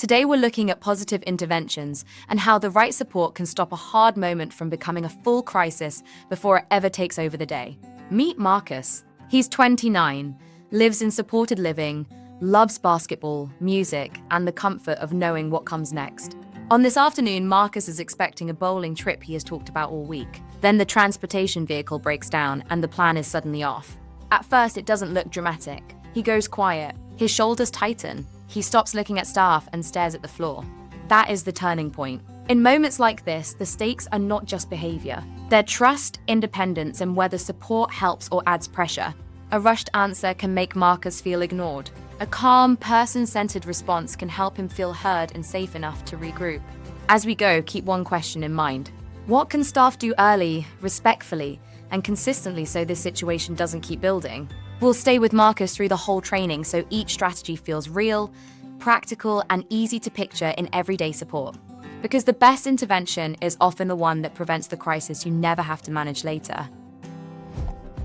Today we're looking at positive interventions and how the right support can stop a hard moment from becoming a full crisis before it ever takes over the day. Meet Marcus. He's 29, lives in supported living, loves basketball, music, and the comfort of knowing what comes next. On this afternoon, Marcus is expecting a bowling trip he has talked about all week. Then the transportation vehicle breaks down and the plan is suddenly off. At first, it doesn't look dramatic. He goes quiet, his shoulders tighten, he stops looking at staff and stares at the floor. That is the turning point. In moments like this, the stakes are not just behavior. They're trust, independence, and whether support helps or adds pressure. A rushed answer can make Marcus feel ignored. A calm, person-centered response can help him feel heard and safe enough to regroup. As we go, keep one question in mind. What can staff do early, respectfully, and consistently so this situation doesn't keep building? We'll stay with Marcus through the whole training so each strategy feels real, practical, and easy to picture in everyday support. Because the best intervention is often the one that prevents the crisis you never have to manage later.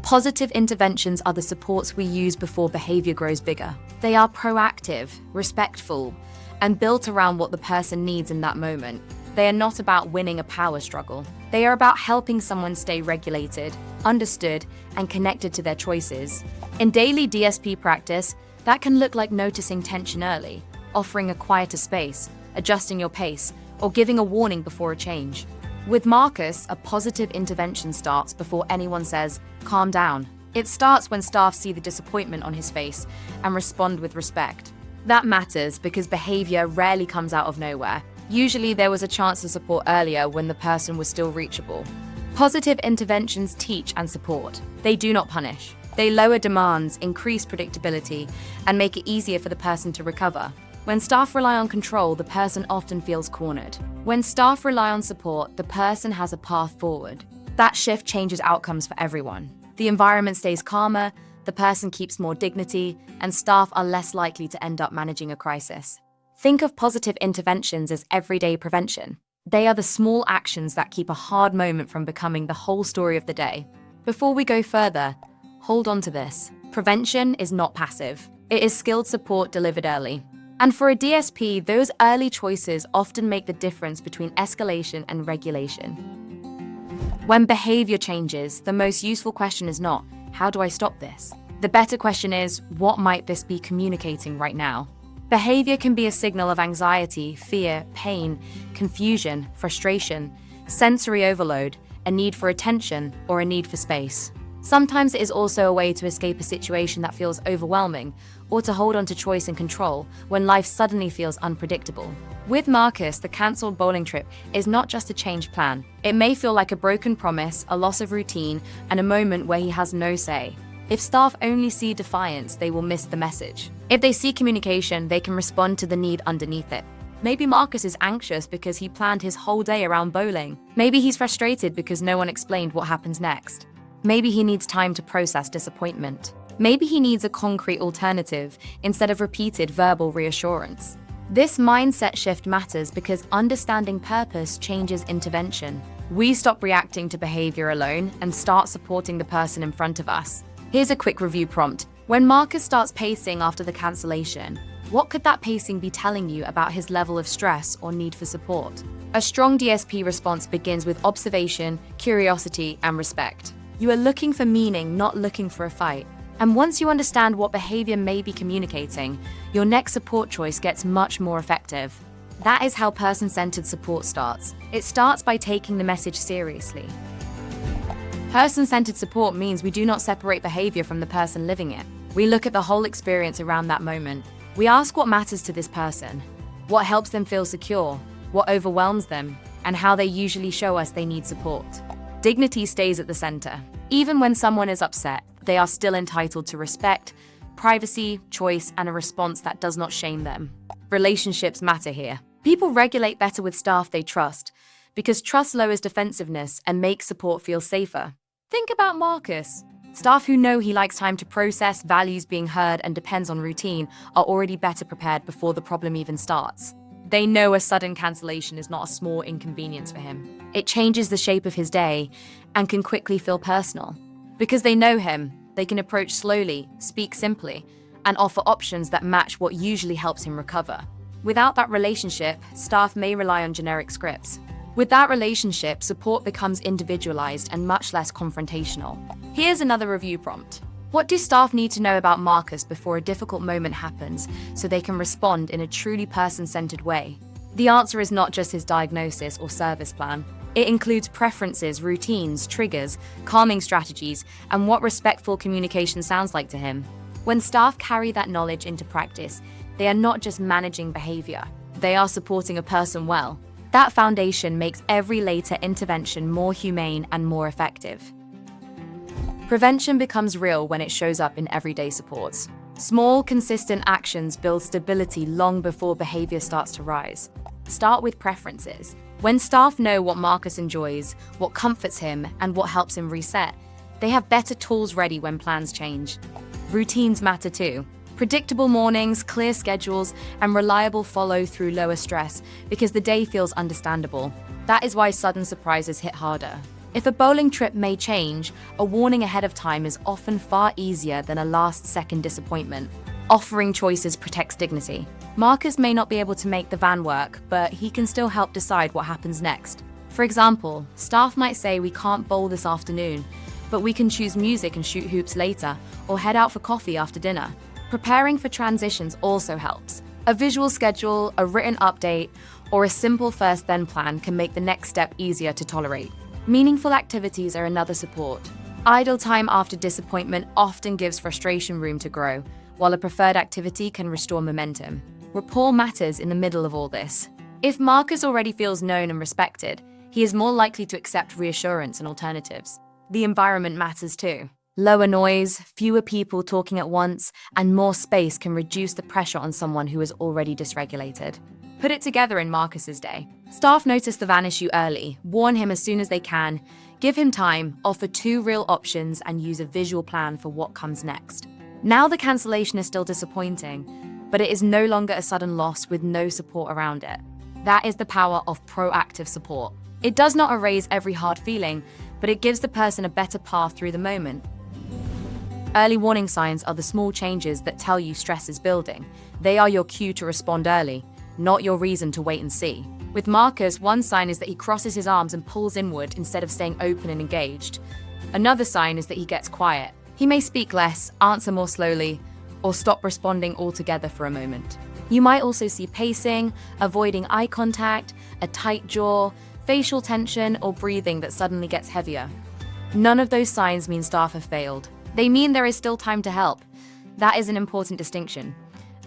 Positive interventions are the supports we use before behavior grows bigger. They are proactive, respectful, and built around what the person needs in that moment. They are not about winning a power struggle. They are about helping someone stay regulated, understood, and connected to their choices. In daily DSP practice, that can look like noticing tension early, offering a quieter space, adjusting your pace, or giving a warning before a change. With Marcus, a positive intervention starts before anyone says, "Calm down." It starts when staff see the disappointment on his face and respond with respect. That matters because behavior rarely comes out of nowhere. Usually there was a chance to support earlier when the person was still reachable. Positive interventions teach and support. They do not punish. They lower demands, increase predictability, and make it easier for the person to recover. When staff rely on control, the person often feels cornered. When staff rely on support, the person has a path forward. That shift changes outcomes for everyone. The environment stays calmer, the person keeps more dignity, and staff are less likely to end up managing a crisis. Think of positive interventions as everyday prevention. They are the small actions that keep a hard moment from becoming the whole story of the day. Before we go further, hold on to this. Prevention is not passive. It is skilled support delivered early. And for a DSP, those early choices often make the difference between escalation and regulation. When behavior changes, the most useful question is not, "How do I stop this?" The better question is, "What might this be communicating right now?" Behavior can be a signal of anxiety, fear, pain, confusion, frustration, sensory overload, a need for attention, or a need for space. Sometimes it is also a way to escape a situation that feels overwhelming, or to hold on to choice and control when life suddenly feels unpredictable. With Marcus, the cancelled bowling trip is not just a changed plan. It may feel like a broken promise, a loss of routine, and a moment where he has no say. If staff only see defiance, they will miss the message. If they see communication, they can respond to the need underneath it. Maybe Marcus is anxious because he planned his whole day around bowling. Maybe he's frustrated because no one explained what happens next. Maybe he needs time to process disappointment. Maybe he needs a concrete alternative instead of repeated verbal reassurance. This mindset shift matters because understanding purpose changes intervention. We stop reacting to behavior alone and start supporting the person in front of us. Here's a quick review prompt. When Marcus starts pacing after the cancellation, what could that pacing be telling you about his level of stress or need for support? A strong DSP response begins with observation, curiosity, and respect. You are looking for meaning, not looking for a fight. And once you understand what behavior may be communicating, your next support choice gets much more effective. That is how person-centered support starts. It starts by taking the message seriously. Person-centered support means we do not separate behavior from the person living it. We look at the whole experience around that moment. We ask what matters to this person, what helps them feel secure, what overwhelms them, and how they usually show us they need support. Dignity stays at the center. Even when someone is upset, they are still entitled to respect, privacy, choice, and a response that does not shame them. Relationships matter here. People regulate better with staff they trust, because trust lowers defensiveness and makes support feel safer. Think about Marcus. Staff who know he likes time to process, values being heard, and depends on routine are already better prepared before the problem even starts. They know a sudden cancellation is not a small inconvenience for him. It changes the shape of his day and can quickly feel personal. Because they know him, they can approach slowly, speak simply, and offer options that match what usually helps him recover. Without that relationship, staff may rely on generic scripts. With that relationship, support becomes individualized and much less confrontational. Here's another review prompt. What do staff need to know about Marcus before a difficult moment happens so they can respond in a truly person-centered way? The answer is not just his diagnosis or service plan. It includes preferences, routines, triggers, calming strategies, and what respectful communication sounds like to him. When staff carry that knowledge into practice, they are not just managing behavior, they are supporting a person well. That foundation makes every later intervention more humane and more effective. Prevention becomes real when it shows up in everyday supports. Small, consistent actions build stability long before behavior starts to rise. Start with preferences. When staff know what Marcus enjoys, what comforts him, and what helps him reset, they have better tools ready when plans change. Routines matter too. Predictable mornings, clear schedules, and reliable follow-through lower stress because the day feels understandable. That is why sudden surprises hit harder. If a bowling trip may change, a warning ahead of time is often far easier than a last-second disappointment. Offering choices protects dignity. Marcus may not be able to make the van work, but he can still help decide what happens next. For example, staff might say we can't bowl this afternoon, but we can choose music and shoot hoops later, or head out for coffee after dinner. Preparing for transitions also helps. A visual schedule, a written update, or a simple first-then plan can make the next step easier to tolerate. Meaningful activities are another support. Idle time after disappointment often gives frustration room to grow, while a preferred activity can restore momentum. Rapport matters in the middle of all this. If Marcus already feels known and respected, he is more likely to accept reassurance and alternatives. The environment matters too. Lower noise, fewer people talking at once, and more space can reduce the pressure on someone who is already dysregulated. Put it together in Marcus's day. Staff notice the van issue early, warn him as soon as they can, give him time, offer 2 real options, and use a visual plan for what comes next. Now the cancellation is still disappointing, but it is no longer a sudden loss with no support around it. That is the power of proactive support. It does not erase every hard feeling, but it gives the person a better path through the moment. Early warning signs are the small changes that tell you stress is building. They are your cue to respond early, not your reason to wait and see. With Marcus, one sign is that he crosses his arms and pulls inward instead of staying open and engaged. Another sign is that he gets quiet. He may speak less, answer more slowly, or stop responding altogether for a moment. You might also see pacing, avoiding eye contact, a tight jaw, facial tension, or breathing that suddenly gets heavier. None of those signs mean staff have failed. They mean there is still time to help. That is an important distinction.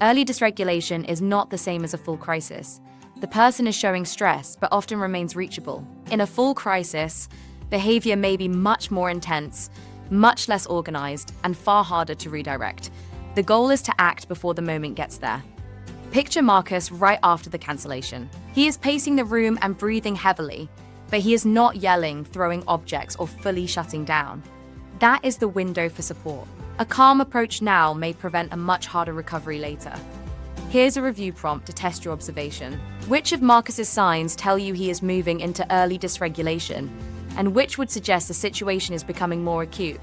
Early dysregulation is not the same as a full crisis. The person is showing stress, but often remains reachable. In a full crisis, behavior may be much more intense, much less organized, and far harder to redirect. The goal is to act before the moment gets there. Picture Marcus right after the cancellation. He is pacing the room and breathing heavily, but he is not yelling, throwing objects, or fully shutting down. That is the window for support. A calm approach now may prevent a much harder recovery later. Here's a review prompt to test your observation. Which of Marcus's signs tell you he is moving into early dysregulation, and which would suggest the situation is becoming more acute?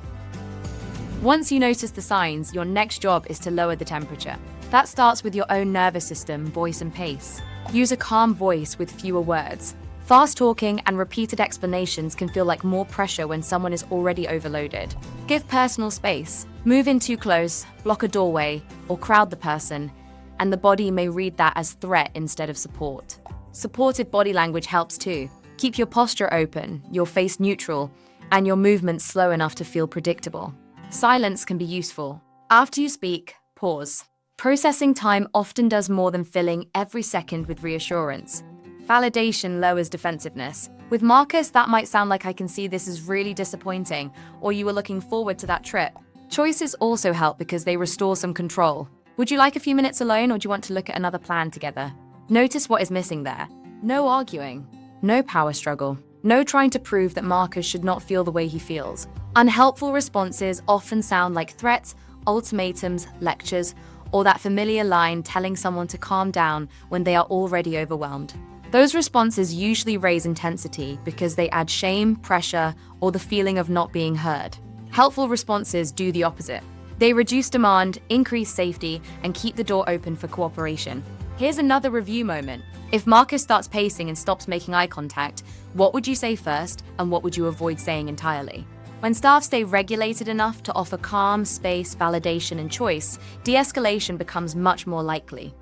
Once you notice the signs, your next job is to lower the temperature. That starts with your own nervous system, voice, and pace. Use a calm voice with fewer words. Fast talking and repeated explanations can feel like more pressure when someone is already overloaded. Give personal space. Move in too close, block a doorway, or crowd the person, and the body may read that as threat instead of support. Supportive body language helps too. Keep your posture open, your face neutral, and your movements slow enough to feel predictable. Silence can be useful. After you speak, pause. Processing time often does more than filling every second with reassurance. Validation lowers defensiveness. With Marcus, that might sound like I can see this is really disappointing, or you were looking forward to that trip. Choices also help because they restore some control. Would you like a few minutes alone, or do you want to look at another plan together? Notice what is missing there. No arguing. No power struggle. No trying to prove that Marcus should not feel the way he feels. Unhelpful responses often sound like threats, ultimatums, lectures, or that familiar line telling someone to calm down when they are already overwhelmed. Those responses usually raise intensity because they add shame, pressure, or the feeling of not being heard. Helpful responses do the opposite. They reduce demand, increase safety, and keep the door open for cooperation. Here's another review moment. If Marcus starts pacing and stops making eye contact, what would you say first and what would you avoid saying entirely? When staff stay regulated enough to offer calm, space, validation, and choice, de-escalation becomes much more likely.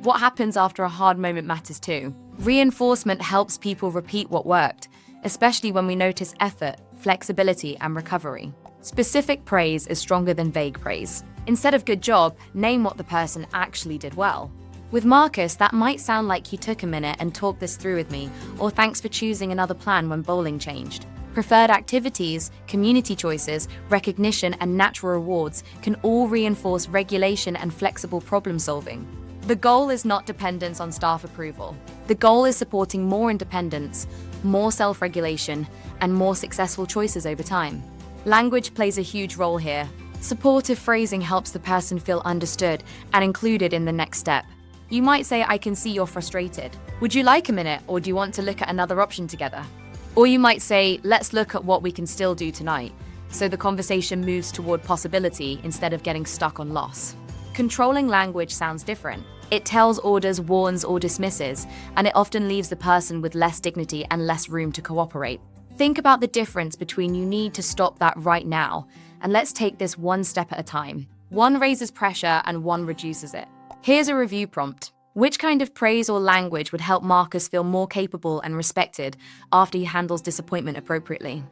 What happens after a hard moment matters too. Reinforcement helps people repeat what worked, especially when we notice effort, flexibility, and recovery. Specific praise is stronger than vague praise. Instead of good job, name what the person actually did well. With Marcus, that might sound like you took a minute and talked this through with me, or thanks for choosing another plan when bowling changed. Preferred activities, community choices, recognition, and natural rewards can all reinforce regulation and flexible problem solving. The goal is not dependence on staff approval. The goal is supporting more independence, more self-regulation, and more successful choices over time. Language plays a huge role here. Supportive phrasing helps the person feel understood and included in the next step. You might say, "I can see you're frustrated. Would you like a minute, or do you want to look at another option together?" Or you might say, "Let's look at what we can still do tonight," so the conversation moves toward possibility instead of getting stuck on loss. Controlling language sounds different. It tells orders, warns, or dismisses, and it often leaves the person with less dignity and less room to cooperate. Think about the difference between "you need to stop that right now" and "let's take this one step at a time." One raises pressure and one reduces it. Here's a review prompt. Which kind of praise or language would help Marcus feel more capable and respected after he handles disappointment appropriately?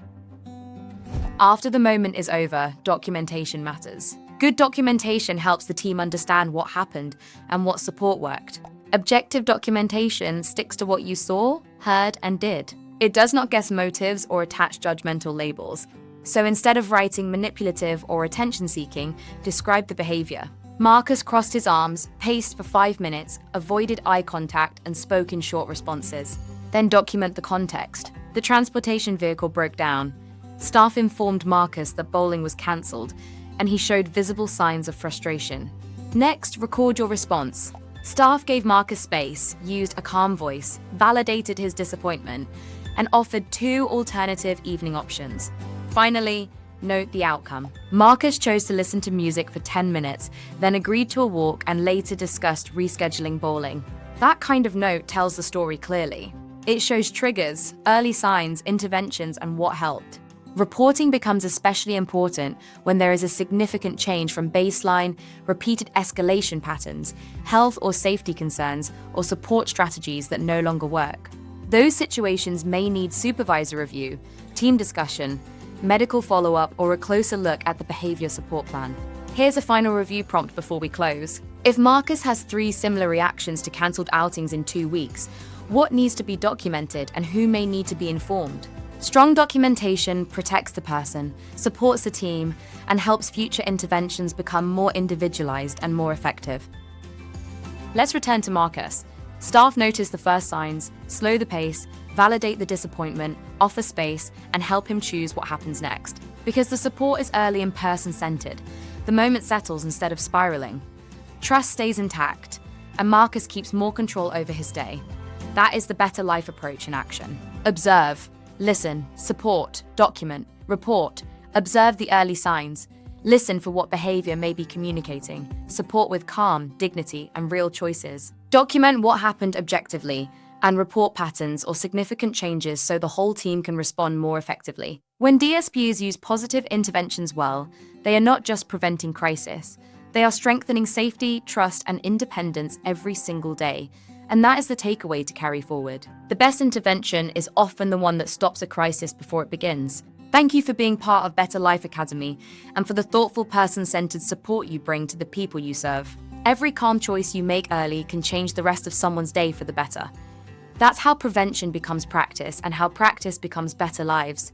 After the moment is over, documentation matters. Good documentation helps the team understand what happened and what support worked. Objective documentation sticks to what you saw, heard, and did. It does not guess motives or attach judgmental labels. So instead of writing manipulative or attention-seeking, describe the behavior. Marcus crossed his arms, paced for 5 minutes, avoided eye contact, and spoke in short responses. Then document the context. The transportation vehicle broke down. Staff informed Marcus that bowling was cancelled, and he showed visible signs of frustration. Next, record your response. Staff gave Marcus space, used a calm voice, validated his disappointment, and offered 2 alternative evening options. Finally, note the outcome. Marcus chose to listen to music for 10 minutes, then agreed to a walk and later discussed rescheduling bowling. That kind of note tells the story clearly. It shows triggers, early signs, interventions, and what helped. Reporting becomes especially important when there is a significant change from baseline, repeated escalation patterns, health or safety concerns, or support strategies that no longer work. Those situations may need supervisor review, team discussion, medical follow-up, or a closer look at the behavior support plan. Here's a final review prompt before we close. If Marcus has 3 similar reactions to cancelled outings in 2 weeks, what needs to be documented and who may need to be informed? Strong documentation protects the person, supports the team, and helps future interventions become more individualized and more effective. Let's return to Marcus. Staff notice the first signs, slow the pace, validate the disappointment, offer space, and help him choose what happens next. Because the support is early and person-centered, the moment settles instead of spiraling. Trust stays intact, and Marcus keeps more control over his day. That is the better life approach in action. Observe, listen, support, document, report, observe the early signs, listen for what behavior may be communicating, support with calm, dignity, and real choices. Document what happened objectively, and report patterns or significant changes so the whole team can respond more effectively. When DSPs use positive interventions well, they are not just preventing crisis, they are strengthening safety, trust, and independence every single day. And that is the takeaway to carry forward. The best intervention is often the one that stops a crisis before it begins. Thank you for being part of Better Life Academy and for the thoughtful, person-centered support you bring to the people you serve. Every calm choice you make early can change the rest of someone's day for the better. That's how prevention becomes practice and how practice becomes better lives.